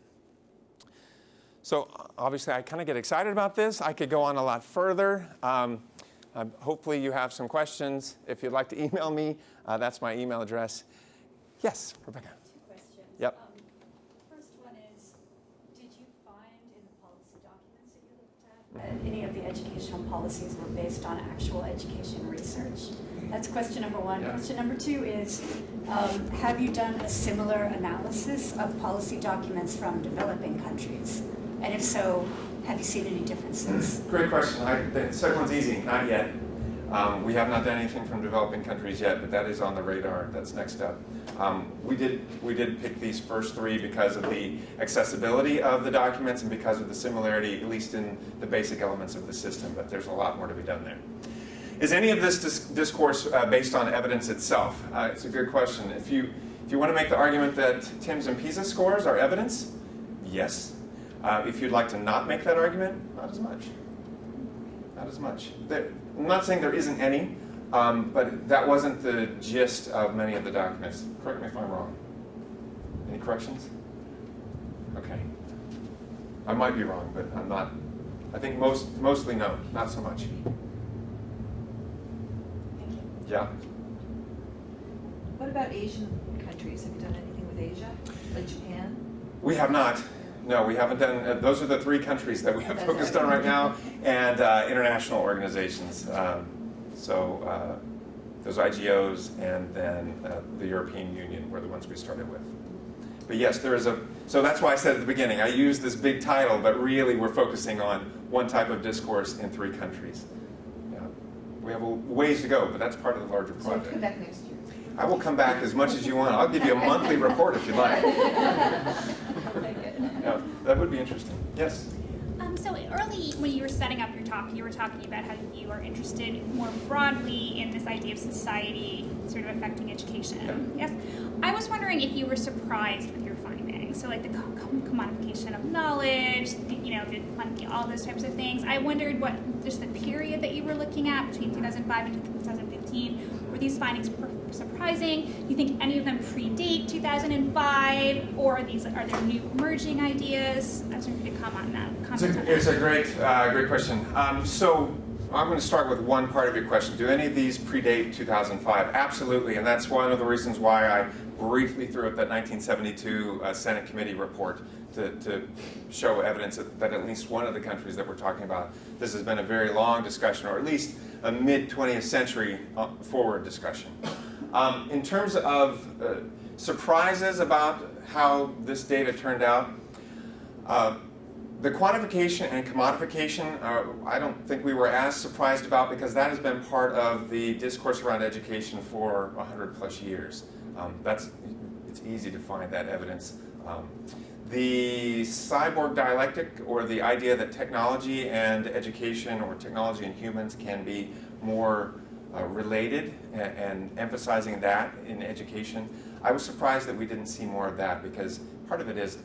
So obviously I kind of get excited about this. I could go on a lot further. Hopefully you have some questions. If you'd like to email me, that's my email address. Yes, Rebecca. Two questions. Yep. First one is, did you find in the policy documents that you looked at that any of the educational policies were based on actual education research? That's question number one. Yeah. Question number two is, have you done a similar analysis of policy documents from developing countries? And if so, have you seen any differences? Great question. The second one's easy, not yet. We have not done anything from developing countries yet, but that is on the radar. That's next up. We did pick these first three because of the accessibility of the documents and because of the similarity, at least in the basic elements of the system, but there's a lot more to be done there. Is any of this discourse based on evidence itself? It's a good question. If you want to make the argument that TIMSS and PISA scores are evidence, yes. If you'd like to not make that argument, not as much. Not as much. I'm not saying there isn't any, but that wasn't the gist of many of the documents. Correct me if I'm wrong. Any corrections? Okay. I might be wrong, but I'm not. I think mostly no, not so much. Thank you. Yeah. What about Asian countries? Have you done anything with Asia, like Japan? We have not. No, we haven't done. Those are the three countries that we have focused on right now, and international organizations. Those IGOs, and then the European Union were the ones we started with. But yes, there is so that's why I said at the beginning, I used this big title, but really we're focusing on one type of discourse in three countries. Yeah. We have a ways to go, but that's part of the larger So project. come back next year. I will come back as much as you want. I'll give you a monthly report if you like. Yeah, that would be interesting. Yes? So early when you were setting up your talk, you were talking about how you are interested more broadly in this idea of society sort of affecting education. Yeah. Yes. I was wondering if you were surprised with your findings. So like the commodification of knowledge, all those types of things. I wondered what just the period that you were looking at between 2005 and 2015. Were these findings surprising? Do you think any of them predate 2005, or are there new emerging ideas? I was wondering if you could comment on that. It's a great question. So I'm going to start with one part of your question. Do any of these predate 2005? Absolutely, and that's one of the reasons why I briefly threw up that 1972 Senate committee report to show evidence that at least one of the countries that we're talking about, this has been a very long discussion, or at least a mid-20th century forward discussion. In terms of surprises about how this data turned out, the quantification and commodification, I don't think we were as surprised about, because that has been part of the discourse around education for 100 plus years. It's easy to find that evidence. the cyborg dialectic, or the idea that technology and education, or technology and humans, can be more related, and emphasizing that in education. I was surprised that we didn't see more of that, because part of it is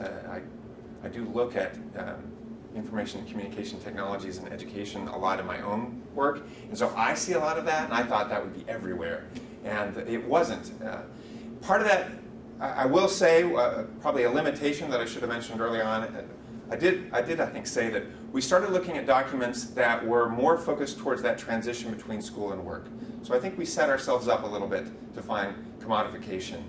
I do look at information and communication technologies in education a lot in my own work, and so I see a lot of that, and I thought that would be everywhere, and it wasn't. Part of that, I will say, probably a limitation that I should have mentioned early on. I think, say that we started looking at documents that were more focused towards that transition between school and work. So I think we set ourselves up a little bit to find commodification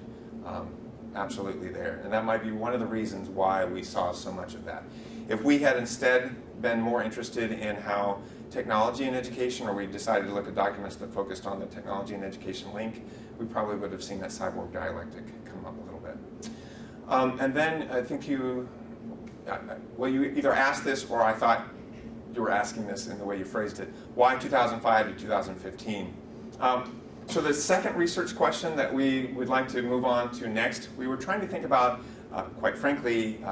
absolutely there. And that might be one of the reasons why we saw so much of that. If we had instead been more interested in how technology and education, or we decided to look at documents that focused on the technology and education link, we probably would have seen that cyborg dialectic come up a little bit. And then I think you either asked this, or I thought you were asking this in the way you phrased it. Why 2005 to 2015? So the second research question that we would like to move on to next, we were trying to think about, quite frankly,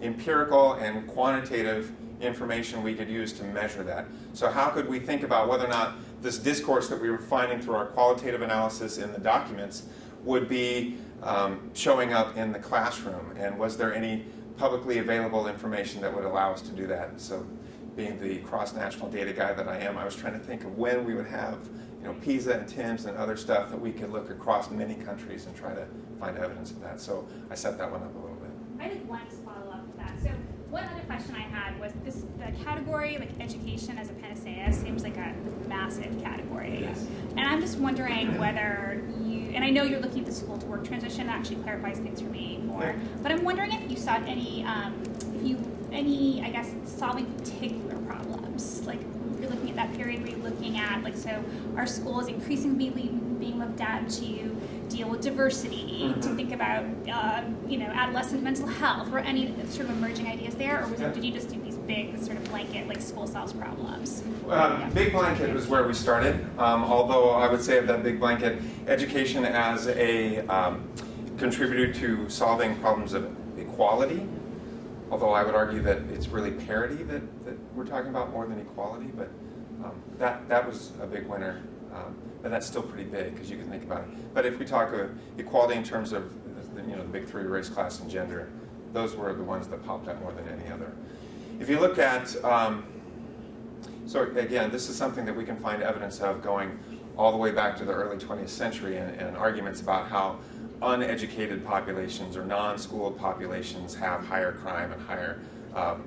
empirical and quantitative information we could use to measure that. So how could we think about whether or not this discourse that we were finding through our qualitative analysis in the documents would be showing up in the classroom, and was there any publicly available information that would allow us to do that? So being the cross-national data guy that I am, I was trying to think of when we would have, PISA and TIMSS and other stuff that we could look across many countries and try to find evidence of that. So I set that one up a little bit. I did want to follow up with that. So one other question I had was the category, like education as a panacea, seems like a massive category. Yes. And I'm just wondering whether and I know you're looking at the school to work transition, that actually clarifies things for me more. Yeah. But I'm wondering if you saw any, I guess, solving particular problems. Like, if you're looking at that period where you're looking at, like, so our schools increasingly being looked at to deal with diversity, to think about, adolescent mental health, or any sort of emerging ideas there, or did you just do these big sort of blanket, like, school solves problems? Big blanket was where we started, although I would say of that big blanket, education as a contributor to solving problems of equality, although I would argue that it's really parity that we're talking about more than equality, but that was a big winner. But that's still pretty big, because you can think about it. But if we talk equality in terms of the big three, race, class, and gender, those were the ones that popped up more than any other. If you look at, so again, this is something that we can find evidence of going all the way back to the early 20th century, and arguments about how uneducated populations or non-schooled populations have higher crime and higher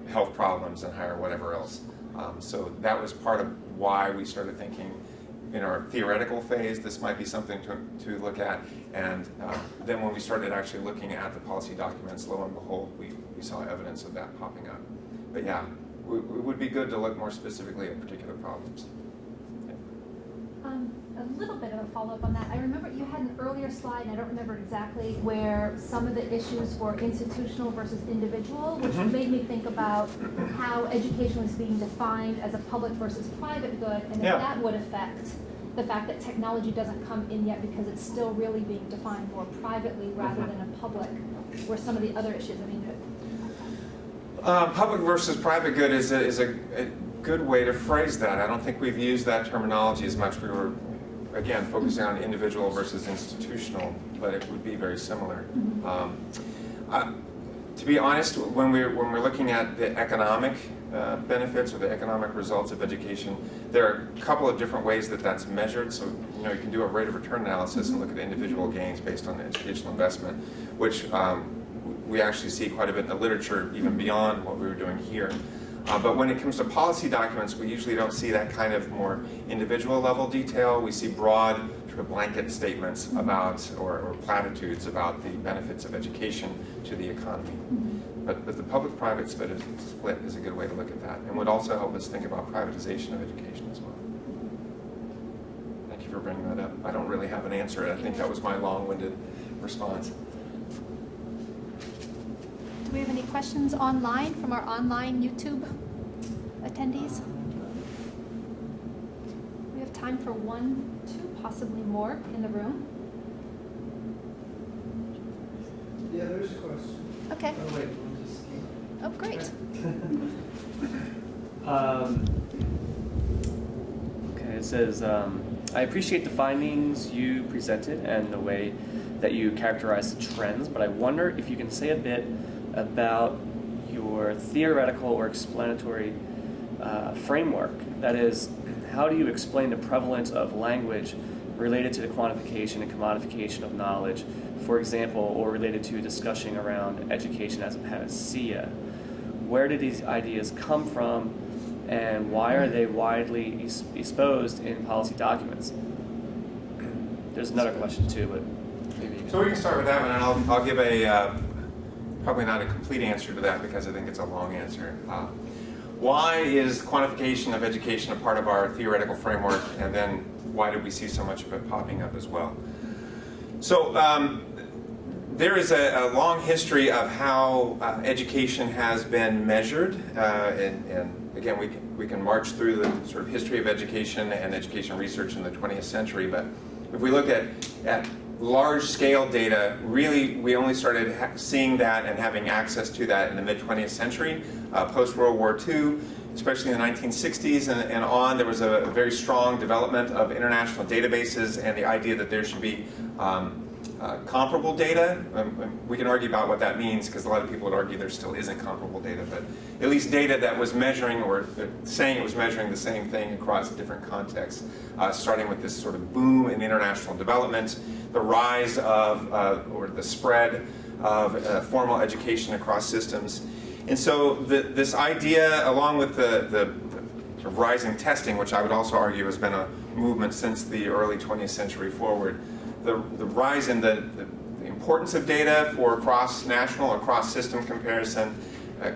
health problems and higher whatever else. So that was part of why we started thinking in our theoretical phase this might be something to look at, and then when we started actually looking at the policy documents, lo and behold, we saw evidence of that popping up. But yeah, it would be good to look more specifically at particular problems. A little bit of a follow-up on that. I remember you had an earlier slide, and I don't remember exactly, where some of the issues were institutional versus individual, which made me think about how education was being defined as a public versus private good, and if that would affect the fact that technology doesn't come in yet because it's still really being defined more privately rather than a public, where some of the other issues, Public versus private good is a good way to phrase that. I don't think we've used that terminology as much. We were, again, focusing on individual versus institutional, but it would be very similar. To be honest, when we're looking at the economic benefits or the economic results of education, there are a couple of different ways that that's measured. So, you can do a rate of return analysis and look at individual gains based on the educational investment, which we actually see quite a bit in the literature, even beyond what we were doing here. But when it comes to policy documents, we usually don't see that kind of more individual level detail. We see broad sort of blanket statements about, or platitudes about the benefits of education to the economy. But the public-private split is a good way to look at that, and would also help us think about privatization of education as well. Thank you for bringing that up. I don't really have an answer. I think that was my long-winded response. Do we have any questions online from our online YouTube attendees? We have time for 1, 2, possibly more in the room. Yeah, there's a question. Okay. Oh, wait, one just came Oh, great. Okay, it says, I appreciate the findings you presented and the way that you characterize the trends, but I wonder if you can say a bit about your theoretical or explanatory framework. That is, how do you explain the prevalence of language related to the quantification and commodification of knowledge, for example, or related to discussion around education as a panacea? Where did these ideas come from, and why are they widely exposed in policy documents? There's another question too, but maybe you can... So we can start with that one, and I'll give a, probably not a complete answer to that because I think it's a long answer. Why is quantification of education a part of our theoretical framework, and then why did we see so much of it popping up as well? So there is a long history of how education has been measured, and again, we can march through the sort of history of education and education research in the 20th century, but if we look at large-scale data, really we only started seeing that and having access to that in the mid-20th century, post-World War II, especially in the 1960s and on. There was a very strong development of international databases and the idea that there should be comparable data. We can argue about what that means because a lot of people would argue there still isn't comparable data, but at least data that was measuring or saying it was measuring the same thing across different contexts, starting with this sort of boom in international development, the rise of or the spread of formal education across systems. And so this idea, along with the rising testing, which I would also argue has been a movement since the early 20th century forward, the rise in the importance of data for cross-national or cross-system comparison,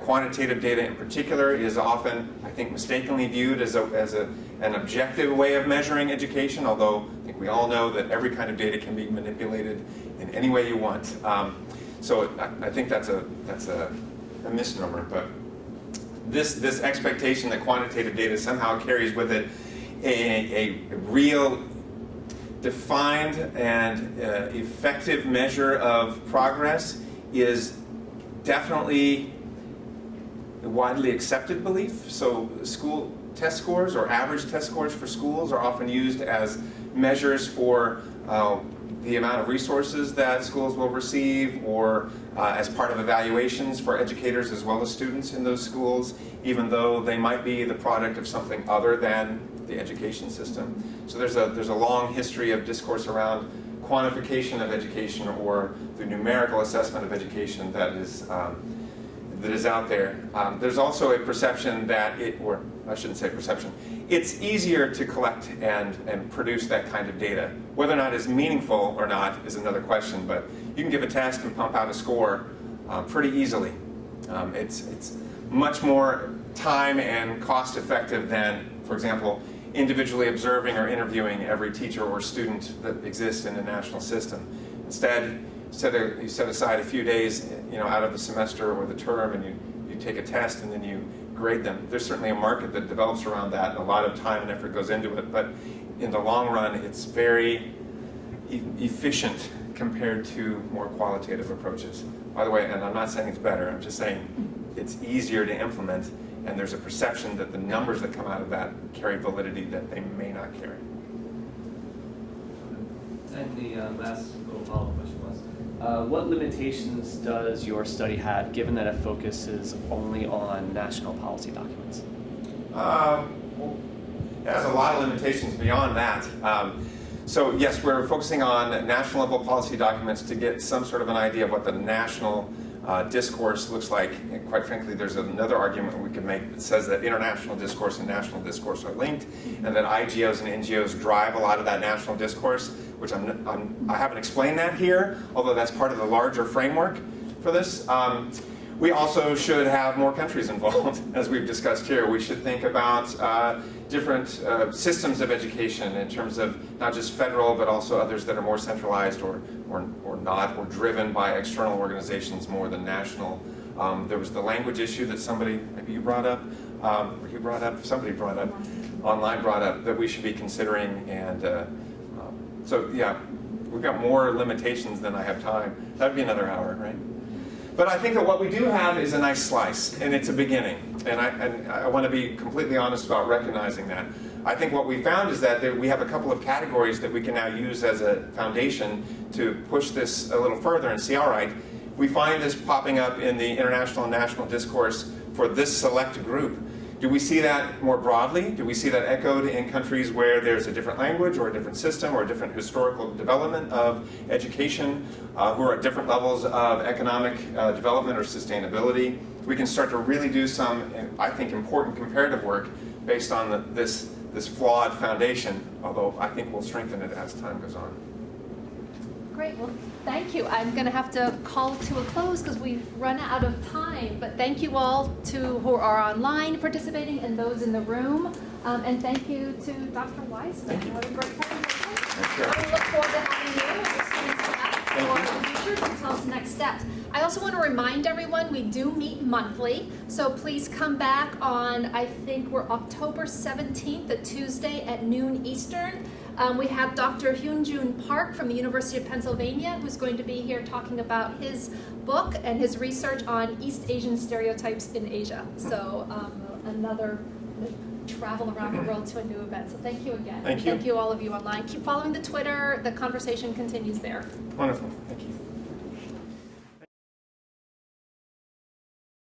quantitative data in particular, is often, I think, mistakenly viewed as an objective way of measuring education, although I think we all know that every kind of data can be manipulated in any way you want. So I think that's a misnomer, but this expectation that quantitative data somehow carries with it a real defined and effective measure of progress is definitely a widely accepted belief. So school test scores or average test scores for schools are often used as measures for the amount of resources that schools will receive, or as part of evaluations for educators as well as students in those schools, even though they might be the product of something other than the education system. So there's a long history of discourse around quantification of education, or the numerical assessment of education that is out there. There's also a perception that or I shouldn't say perception, it's easier to collect and produce that kind of data. Whether or not it's meaningful or not is another question, but you can give a test and pump out a score pretty easily. It's much more time and cost effective than, for example, individually observing or interviewing every teacher or student that exists in the national system. Instead, you set aside a few days, out of the semester or the term, and you take a test and then you grade them. There's certainly a market that develops around that, and a lot of time and effort goes into it, but in the long run, it's very efficient compared to more qualitative approaches. By the way, and I'm not saying it's better, I'm just saying it's easier to implement, and there's a perception that the numbers that come out of that carry validity that they may not carry. And the last little follow-up question was, what limitations does your study have, given that it focuses only on national policy documents? Well, it has a lot of limitations beyond that. So yes, we're focusing on national level policy documents to get some sort of an idea of what the national discourse looks like. And quite frankly, there's another argument we could make that says that international discourse and national discourse are linked, and that IGOs and NGOs drive a lot of that national discourse, which I haven't explained that here, although that's part of the larger framework for this. We also should have more countries involved, as we've discussed here. We should think about different systems of education in terms of not just federal, but also others that are more centralized or not, or driven by external organizations more than national. There was the language issue that maybe you brought up, somebody brought up, online brought up, that we should be considering. And so yeah, we've got more limitations than I have time. That'd be another hour, right? But I think that what we do have is a nice slice, and it's a beginning. And I want to be completely honest about recognizing that. I think what we found is that we have a couple of categories that we can now use as a foundation to push this a little further and see, all right, we find this popping up in the international and national discourse for this select group. Do we see that more broadly? Do we see that echoed in countries where there's a different language or a different system or a different historical development of education, who are at different levels of economic development or sustainability? We can start to really do some, I think, important comparative work based on this flawed foundation, although I think we'll strengthen it as time goes on. Great, well, thank you. I'm going to have to call to a close because we've run out of time. But thank you all who are online participating and those in the room. And thank you to Dr. Wiseman. What a great presentation. We look forward to having you and your students back for the future to tell us the next steps. I also want to remind everyone we do meet monthly. So please come back on, I think we're October 17th, a Tuesday at noon Eastern. We have Dr. Hyun-Jun Park from the University of Pennsylvania, who's going to be here talking about his book and his research on East Asian stereotypes in Asia. So another travel around the world to a new event. So thank you again. Thank you. Thank you all of you online. Keep following the Twitter. The conversation continues there. Wonderful. Thank you.